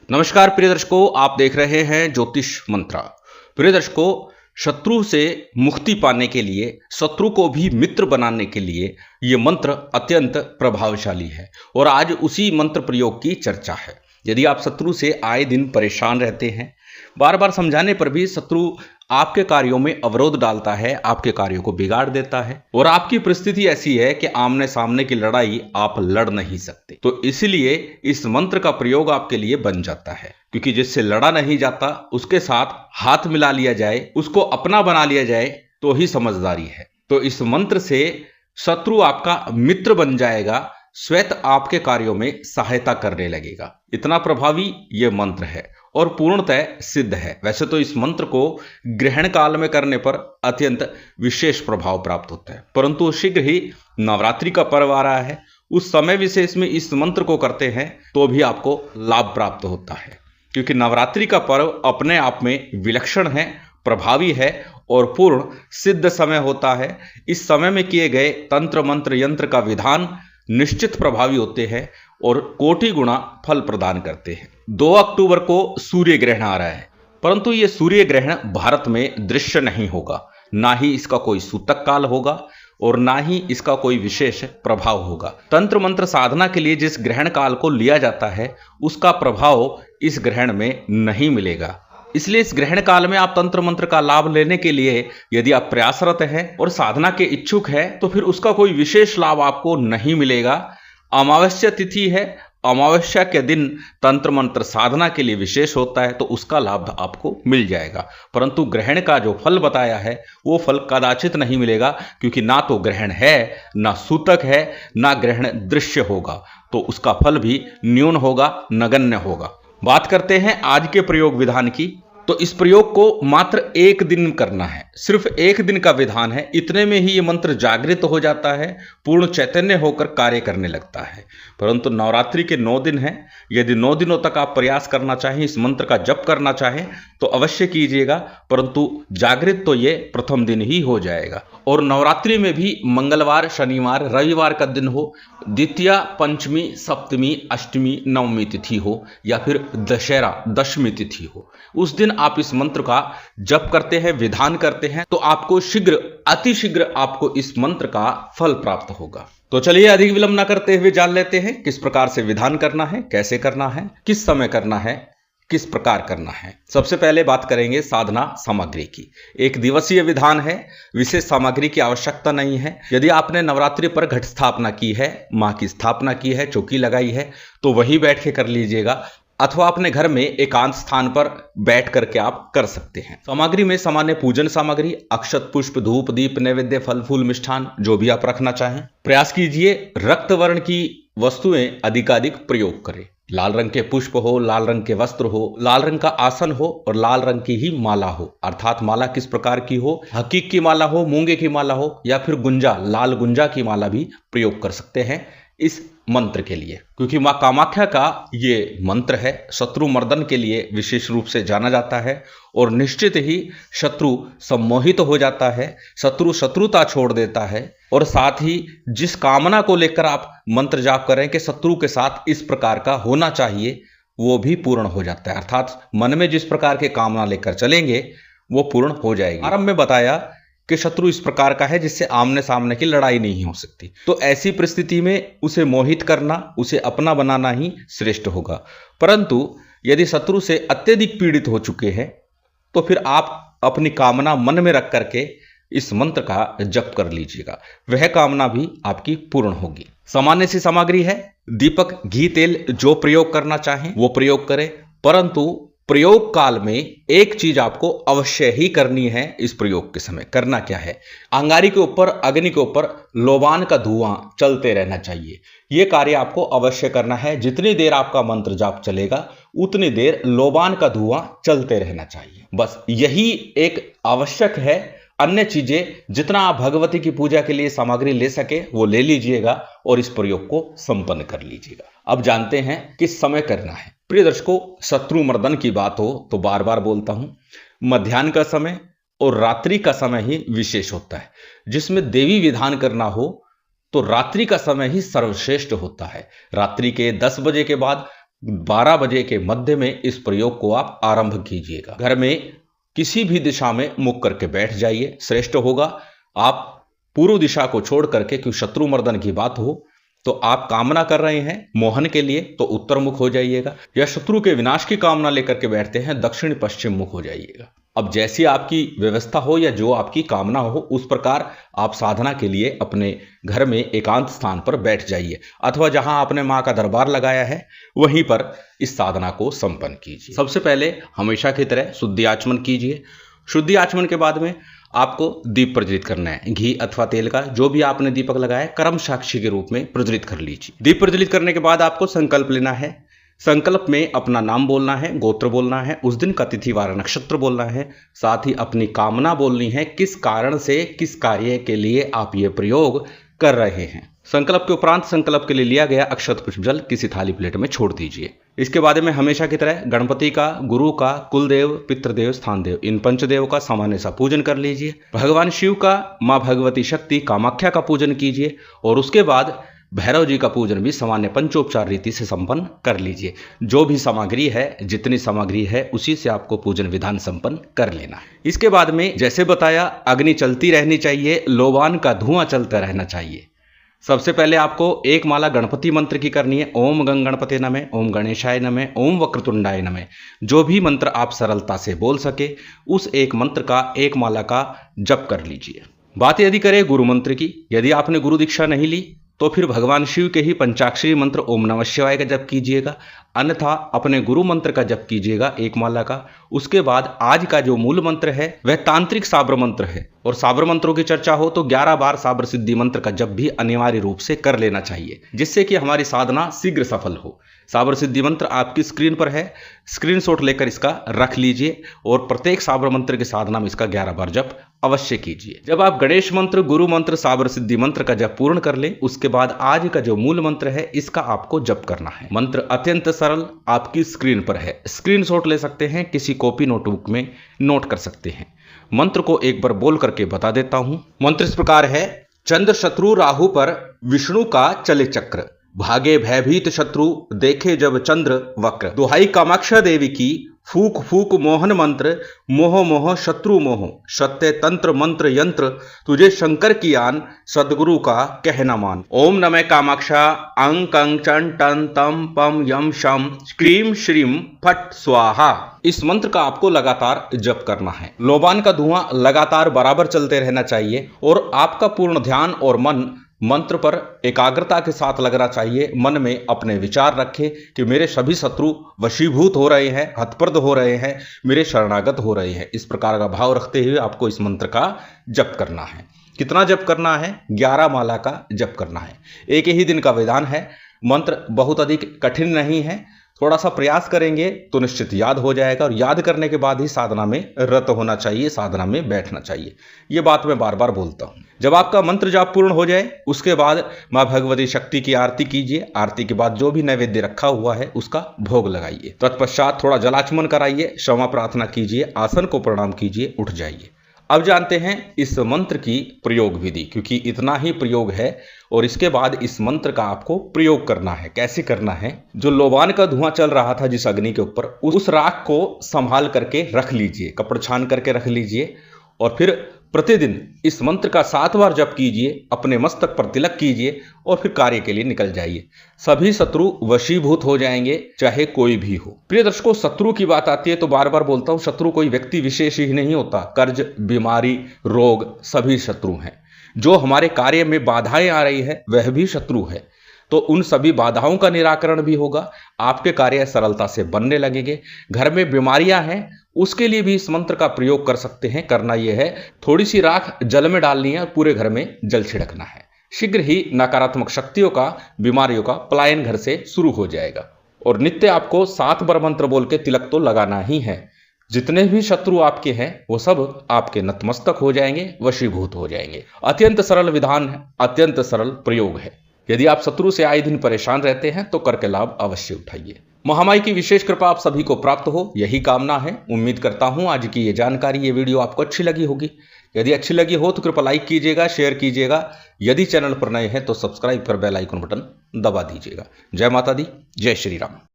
नमस्कार प्रिय दर्शकों, आप देख रहे हैं ज्योतिष मंत्रा। प्रिय दर्शकों, शत्रु से मुक्ति पाने के लिए, शत्रु को भी मित्र बनाने के लिए ये मंत्र अत्यंत प्रभावशाली है और आज उसी मंत्र प्रयोग की चर्चा है। यदि आप शत्रु से आए दिन परेशान रहते हैं, बार बार समझाने पर भी शत्रु आपके कार्यों में अवरोध डालता है, आपके कार्यों को बिगाड़ देता है और आपकी परिस्थिति ऐसी है कि आमने सामने की लड़ाई आप लड़ नहीं सकते, तो इसलिए इस मंत्र का प्रयोग आपके लिए बन जाता है। क्योंकि जिससे लड़ा नहीं जाता उसके साथ हाथ मिला लिया जाए, उसको अपना बना लिया जाए तो ही समझदारी है। तो इस मंत्र से शत्रु आपका मित्र बन जाएगा, स्वयं आपके कार्यों में सहायता करने लगेगा। इतना प्रभावी यह मंत्र है और पूर्णतः सिद्ध है। वैसे तो इस मंत्र को ग्रहण काल में करने पर अत्यंत विशेष प्रभाव प्राप्त होता है, परंतु शीघ्र ही नवरात्रि का पर्व आ रहा है, उस समय विशेष में इस मंत्र को करते हैं तो भी आपको लाभ प्राप्त होता है। क्योंकि नवरात्रि का पर्व अपने आप में विलक्षण है, प्रभावी है और पूर्ण सिद्ध समय होता है। इस समय में किए गए तंत्र मंत्र यंत्र का विधान निश्चित प्रभावी होते हैं और कोटि गुणा फल प्रदान करते हैं। 2 अक्टूबर को सूर्य ग्रहण आ रहा है, परंतु यह सूर्य ग्रहण भारत में दृश्य नहीं होगा, ना ही इसका कोई सूतक काल होगा और ना ही इसका कोई विशेष प्रभाव होगा। तंत्र मंत्र साधना के लिए जिस ग्रहण काल को लिया जाता है उसका प्रभाव इस ग्रहण में नहीं मिलेगा। इसलिए इस ग्रहण काल में आप तंत्र मंत्र का लाभ लेने के लिए यदि आप प्रयासरत हैं और साधना के इच्छुक हैं तो फिर उसका कोई विशेष लाभ आपको नहीं मिलेगा। अमावस्या तिथि है, अमावस्या के दिन तंत्र मंत्र साधना के लिए विशेष होता है तो उसका लाभ आपको मिल जाएगा, परंतु ग्रहण का जो फल बताया है वो फल कदाचित नहीं मिलेगा, क्योंकि ना तो ग्रहण है, ना सूतक है, ना ग्रहण दृश्य होगा, तो उसका फल भी न्यून होगा, नगण्य होगा। बात करते हैं आज के प्रयोग विधान की। तो इस प्रयोग को मात्र 1 दिन करना है, सिर्फ 1 दिन का विधान है। इतने में ही ये मंत्र जागृत हो जाता है, पूर्ण चैतन्य होकर कार्य करने लगता है। परंतु नवरात्रि के 9 दिन हैं, यदि 9 दिनों तक आप प्रयास करना चाहें, इस मंत्र का जप करना चाहें तो अवश्य कीजिएगा, परंतु जागृत तो ये प्रथम दिन ही हो जाएगा। और नवरात्रि में भी मंगलवार, शनिवार, रविवार का दिन हो, द्वितीया, पंचमी, सप्तमी, अष्टमी, नवमी तिथि हो या फिर दशहरा दशमी तिथि हो, उस दिन आप इस मंत्र का जप करते हैं, विधान करते हैं तो आपको शीघ्र, अतिशीघ्र आपको इस मंत्र का फल प्राप्त होगा। तो चलिए अधिक विलंब न करते हुए जान लेते हैं किस प्रकार से विधान करना है, कैसे करना है, किस समय करना है, किस प्रकार करना है। सबसे पहले बात करेंगे साधना सामग्री की। 1 दिवसीय विधान है, विशेष सामग्री की आवश्यकता नहीं है। यदि आपने नवरात्रि पर घट स्थापना की है, मां की स्थापना की है, चौकी लगाई है तो वहीं बैठ के कर लीजिएगा, अथवा अपने घर में एकांत स्थान पर बैठ करके आप कर सकते हैं। सामग्री में सामान्य पूजन सामग्री, अक्षत, पुष्प, धूप, दीप, नैवेद्य, फल फूल, मिष्ठान जो भी आप रखना चाहें। प्रयास कीजिए रक्त वर्ण की वस्तुएं अधिकाधिक प्रयोग करें। लाल रंग के पुष्प हो, लाल रंग के वस्त्र हो, लाल रंग का आसन हो और लाल रंग की ही माला हो। अर्थात माला किस प्रकार की हो, हकीक की माला हो, मूंगे की माला हो या फिर गुंजा, लाल गुंजा की माला भी प्रयोग कर सकते हैं इस मंत्र के लिए। क्योंकि मां कामाख्या का ये मंत्र है, शत्रु मर्दन के लिए विशेष रूप से जाना जाता है और निश्चित ही शत्रु सम्मोहित हो जाता है, शत्रु शत्रुता छोड़ देता है और साथ ही जिस कामना को लेकर आप मंत्र जाप करें कि शत्रु के साथ इस प्रकार का होना चाहिए, वो भी पूर्ण हो जाता है। अर्थात मन में जिस प्रकार के कामना लेकर चलेंगे वो पूर्ण हो जाएगी। आरंभ में बताया कि शत्रु इस प्रकार का है जिससे आमने सामने की लड़ाई नहीं हो सकती, तो ऐसी परिस्थिति में उसे मोहित करना, उसे अपना बनाना ही श्रेष्ठ होगा। परंतु यदि शत्रु से अत्यधिक पीड़ित हो चुके हैं तो फिर आप अपनी कामना मन में रख करके इस मंत्र का जप कर लीजिएगा, वह कामना भी आपकी पूर्ण होगी। सामान्य सी सामग्री है, दीपक, घी, तेल जो प्रयोग करना चाहें वो प्रयोग करें, परंतु प्रयोग काल में एक चीज आपको अवश्य ही करनी है। इस प्रयोग के समय करना क्या है, अंगारी के ऊपर, अग्नि के ऊपर लोबान का धुआं चलते रहना चाहिए। यह कार्य आपको अवश्य करना है। जितनी देर आपका मंत्र जाप चलेगा उतनी देर लोबान का धुआं चलते रहना चाहिए, बस यही एक आवश्यक है। अन्य चीजें जितना आप भगवती की पूजा के लिए सामग्री ले सके वो ले लीजिएगा और इस प्रयोग को संपन्न कर लीजिएगा। अब जानते हैं किस समय करना है। प्रिय दर्शकों, शत्रु मर्दन की बात हो तो बार बार बोलता हूं, मध्याह्न का समय और रात्रि का समय ही विशेष होता है। जिसमें देवी विधान करना हो तो रात्रि का समय ही सर्वश्रेष्ठ होता है। रात्रि के 10 बजे के बाद 12 बजे के मध्य में इस प्रयोग को आप आरंभ कीजिएगा। घर में किसी भी दिशा में मुख करके बैठ जाइए, श्रेष्ठ होगा। आप पूर्व दिशा को छोड़ करके, क्योंकि शत्रु मर्दन की बात हो तो आप कामना कर रहे हैं मोहन के लिए तो उत्तर मुख हो जाइएगा, या शत्रु के विनाश की कामना लेकर के बैठते हैं दक्षिण पश्चिम मुख हो जाइएगा। अब जैसी आपकी व्यवस्था हो या जो आपकी कामना हो उस प्रकार आप साधना के लिए अपने घर में एकांत स्थान पर बैठ जाइए, अथवा जहां आपने मां का दरबार लगाया है वहीं पर इस साधना को संपन्न कीजिए। सबसे पहले हमेशा की तरह शुद्धि आचमन कीजिए। शुद्धि आचमन के बाद में आपको दीप प्रज्वलित करना है। घी अथवा तेल का जो भी आपने दीपक लगाया कर्म साक्षी के रूप में प्रज्वलित कर लीजिए। दीप प्रज्वलित करने के बाद आपको संकल्प लेना है। संकल्प में अपना नाम बोलना है, गोत्र बोलना है, उस दिन का तिथि वार नक्षत्र बोलना है, साथ ही अपनी कामना बोलनी है, किस कारण से किस कार्य के लिए आप ये प्रयोग कर रहे हैं। संकल्प के उपरांत संकल्प के लिए लिया गया अक्षत पुष्प जल किसी थाली प्लेट में छोड़ दीजिए। इसके बाद में हमेशा की तरह गणपति का, गुरु का, कुलदेव, पितृदेव, स्थानदेव, इन पंचदेव का सामान्य सा पूजन कर लीजिए। भगवान शिव का, मां भगवती शक्ति कामाख्या का पूजन कीजिए और उसके बाद भैरव जी का पूजन भी सामान्य पंचोपचार रीति से संपन्न कर लीजिए। जो भी सामग्री है, जितनी सामग्री है उसी से आपको पूजन विधान संपन्न कर लेना है। इसके बाद में जैसे बताया अग्नि चलती रहनी चाहिए, लोबान का धुआं चलता रहना चाहिए। सबसे पहले आपको एक माला गणपति मंत्र की करनी है। ओम गंग गणपते नमः, ओम गणेशाय नमः, ओम वक्रतुंडाय नमः। जो भी मंत्र आप सरलता से बोल सके उस एक मंत्र का, एक माला का जप कर लीजिए। बात यदि करें गुरु मंत्र की, यदि आपने गुरु दीक्षा नहीं ली तो फिर भगवान शिव के ही पंचाक्षरी मंत्र ओम नमः शिवाय का जप कीजिएगा, अन्यथा अपने गुरु मंत्र का जप कीजिएगा एक माला का। उसके बाद आज का जो मूल मंत्र है वह तांत्रिक साबर मंत्र है, और साबर मंत्रों की चर्चा हो तो 11 बार साबर सिद्धि मंत्र का जप भी अनिवार्य रूप से कर लेना चाहिए, जिससे कि हमारी साधना शीघ्र सफल हो। साबर सिद्धि मंत्र आपकी स्क्रीन पर है, स्क्रीनशॉट लेकर इसका रख लीजिए और प्रत्येक साबर मंत्र की साधना में इसका 11 बार जप अवश्य कीजिए। जब आप गणेश मंत्र, गुरु मंत्र, साबर सिद्धि मंत्र का जप पूर्ण कर ले उसके बाद आज का जो मूल मंत्र है इसका आपको जप करना है। मंत्र अत्यंत सरल आपकी स्क्रीन पर है, स्क्रीनशॉट ले सकते हैं, किसी कॉपी नोटबुक में नोट कर सकते हैं। मंत्र को एक बार बोल करके बता देता हूं। मंत्र इस प्रकार है। चंद्र शत्रु राहु पर विष्णु का चले चक्र, भागे भयभीत शत्रु देखे जब चंद्र वक्र। दुहाई कामाक्षा देवी की, फूक फूक मोहन मंत्र, मोह मोह शत्रु मोह। सत्य तंत्र मंत्र यंत्र, तुझे शंकर की आन, सदगुरु का कहना मान। ओम नमः कामाक्षा, अंग कंग चं टन तम पम यम शम क्रीम श्रीम फट स्वाहा। इस मंत्र का आपको लगातार जप करना है। लोबान का धुआं लगातार बराबर चलते रहना चाहिए और आपका पूर्ण ध्यान और मन मंत्र पर एकाग्रता के साथ लगना चाहिए। मन में अपने विचार रखें कि मेरे सभी शत्रु वशीभूत हो रहे हैं, हतप्रद हो रहे हैं, मेरे शरणागत हो रहे हैं। इस प्रकार का भाव रखते हुए आपको इस मंत्र का जप करना है। कितना जप करना है? 11 माला का जप करना है। एक ही दिन का विधान है। मंत्र बहुत अधिक कठिन नहीं है, थोड़ा सा प्रयास करेंगे तो निश्चित याद हो जाएगा, और याद करने के बाद ही साधना में रत होना चाहिए, साधना में बैठना चाहिए। ये बात मैं बार बार बोलता हूँ। जब आपका मंत्र जाप पूर्ण हो जाए उसके बाद माँ भगवती शक्ति की आरती कीजिए। आरती के बाद जो भी नैवेद्य रखा हुआ है उसका भोग लगाइए। तत्पश्चात थोड़ा जलाचमन कराइए, क्षमा प्रार्थना कीजिए, आसन को प्रणाम कीजिए, उठ जाइए। अब जानते हैं इस मंत्र की प्रयोग विधि, क्योंकि इतना ही प्रयोग है और इसके बाद इस मंत्र का आपको प्रयोग करना है। कैसे करना है? जो लोबान का धुआं चल रहा था जिस अग्नि के ऊपर, उस राख को संभाल करके रख लीजिए, कपड़ छान करके रख लीजिए, और फिर प्रतिदिन इस मंत्र का 7 बार जप कीजिए, अपने मस्तक पर तिलक कीजिए और फिर कार्य के लिए निकल जाइए। सभी शत्रु वशीभूत हो जाएंगे, चाहे कोई भी हो। प्रिय दर्शकों, शत्रु की बात आती है तो बार बार बोलता हूं, शत्रु कोई व्यक्ति विशेष ही नहीं होता। कर्ज, बीमारी, रोग सभी शत्रु हैं। जो हमारे कार्य में बाधाएं आ रही है वह भी शत्रु है। तो उन सभी बाधाओं का निराकरण भी होगा, आपके कार्य सरलता से बनने लगेंगे। घर में बीमारियां हैं उसके लिए भी इस मंत्र का प्रयोग कर सकते हैं। करना यह है, थोड़ी सी राख जल में डालनी है, पूरे घर में जल छिड़कना है। शीघ्र ही नकारात्मक शक्तियों का, बीमारियों का पलायन घर से शुरू हो जाएगा। और नित्य आपको 7 बार मंत्र बोल के तिलक तो लगाना ही है। जितने भी शत्रु आपके हैं वो सब आपके नतमस्तक हो जाएंगे, वशीभूत हो जाएंगे। अत्यंत सरल विधान है, अत्यंत सरल प्रयोग है। यदि आप शत्रु से आए दिन परेशान रहते हैं तो करके लाभ अवश्य उठाइए। महामाई की विशेष कृपा आप सभी को प्राप्त हो, यही कामना है। उम्मीद करता हूं आज की ये जानकारी, ये वीडियो आपको अच्छी लगी होगी। यदि अच्छी लगी हो तो कृपया लाइक कीजिएगा, शेयर कीजिएगा। यदि चैनल पर नए हैं तो सब्सक्राइब कर बेल आइकन बटन दबा दीजिएगा। जय माता दी, जय श्री राम।